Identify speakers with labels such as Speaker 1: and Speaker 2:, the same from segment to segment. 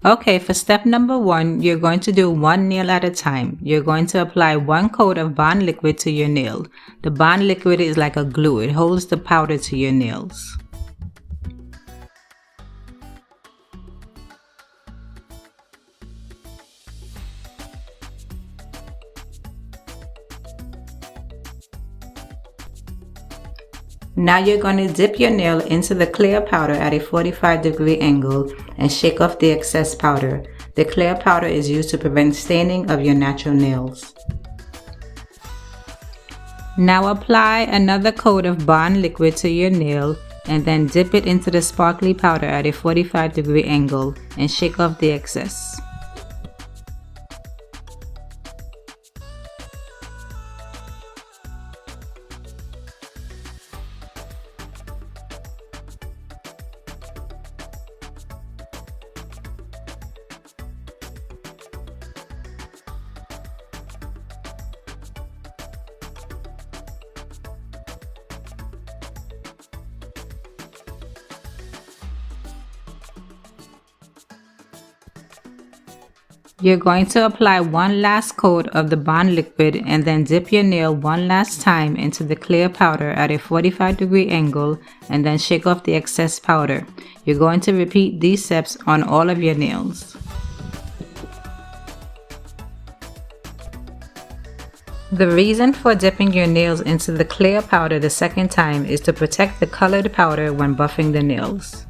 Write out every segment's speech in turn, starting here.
Speaker 1: Okay, for step number 1, you're going to do one nail at a time. You're going to apply one coat of bond liquid to your nail. The bond liquid is like a glue. It holds the powder to your nails. Now you're going to dip your nail into the clear powder at a 45-degree angle and shake off the excess powder. The clear powder is used to prevent staining of your natural nails. Now apply another coat of bond liquid to your nail and then dip it into the sparkly powder at a 45-degree angle and shake off the excess. You're going to apply one last coat of the bond liquid and then dip your nail one last time into the clear powder at a 45-degree angle and then shake off the excess powder. You're going to repeat these steps on all of your nails. The reason for dipping your nails into the clear powder the second time is to protect the colored powder when buffing the nails.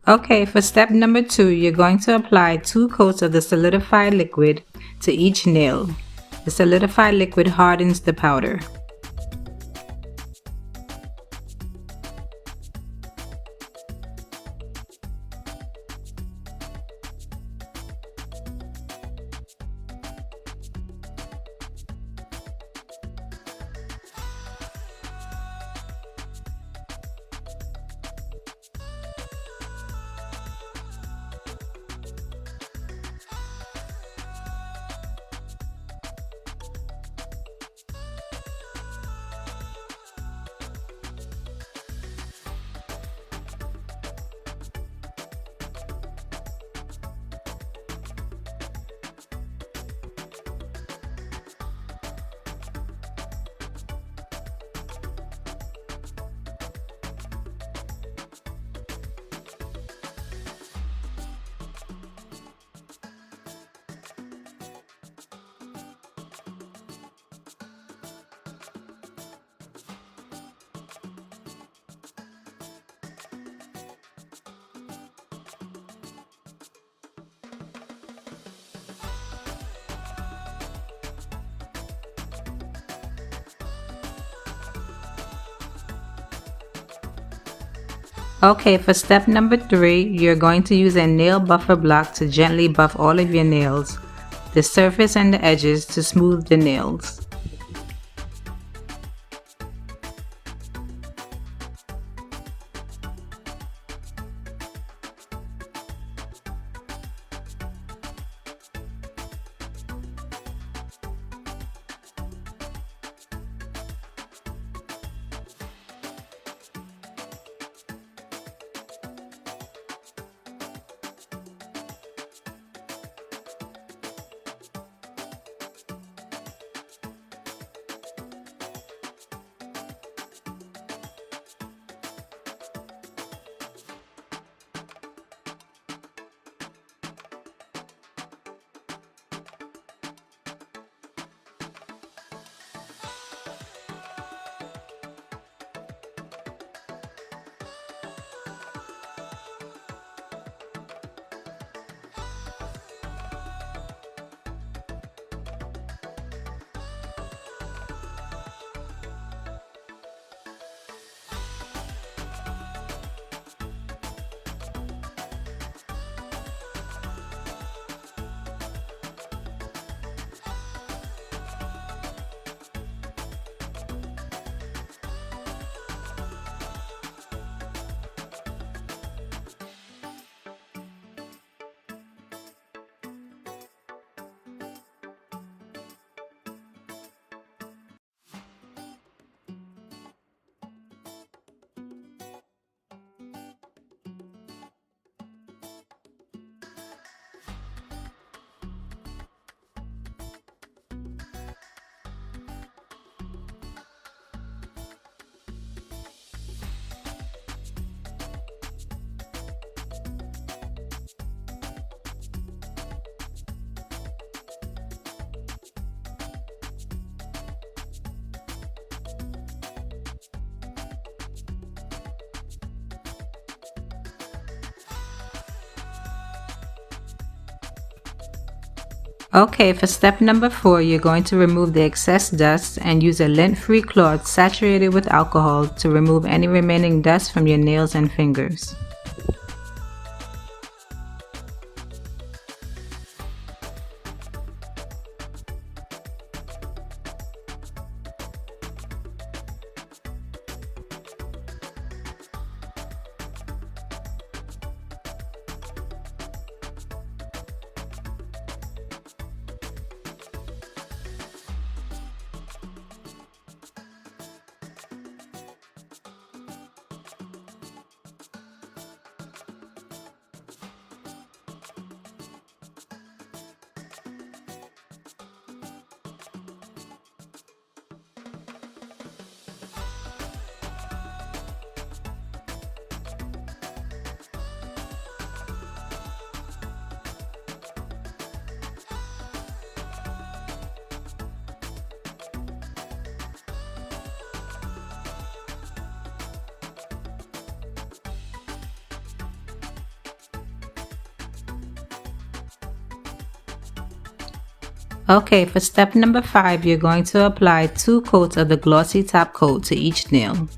Speaker 1: Okay, for step number 2, you're going to apply 2 coats of the solidified liquid to each nail. The solidified liquid hardens the powder. Okay, for step number 3, you're going to use a nail buffer block to gently buff all of your nails, the surface and the edges to smooth the nails. Okay, for step number 4, you're going to remove the excess dust and use a lint-free cloth saturated with alcohol to remove any remaining dust from your nails and fingers. Okay, for step number 5, you're going to apply 2 coats of the glossy top coat to each nail.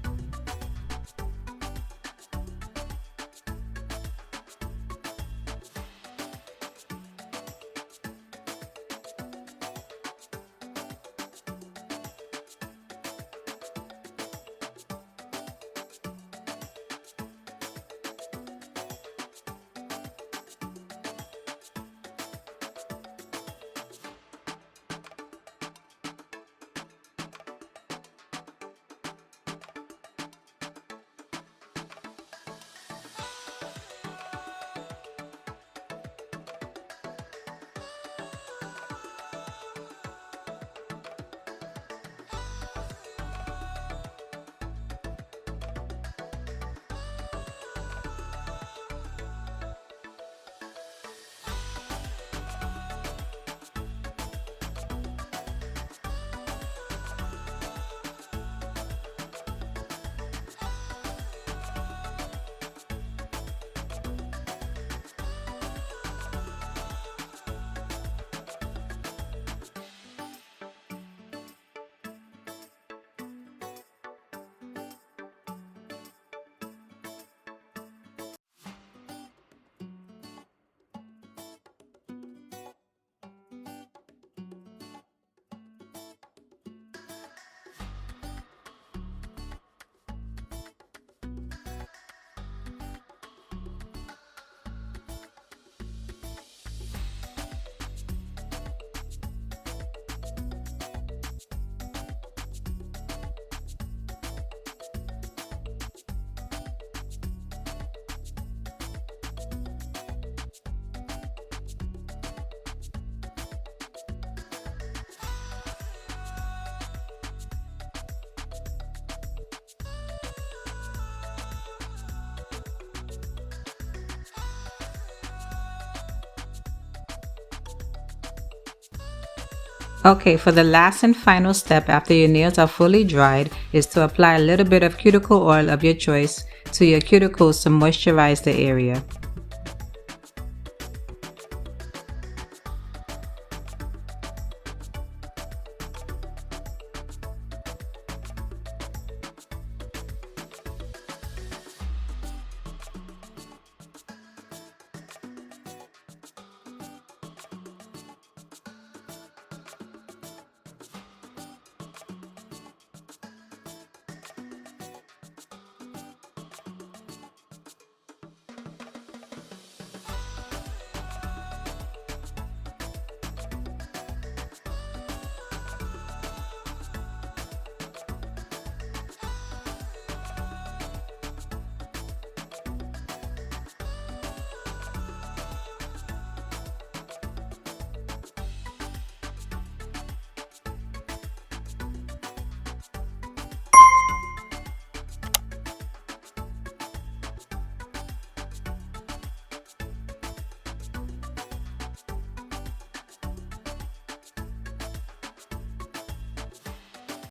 Speaker 1: Okay, for the last and final step after your nails are fully dried is to apply a little bit of cuticle oil of your choice to your cuticles to moisturize the area.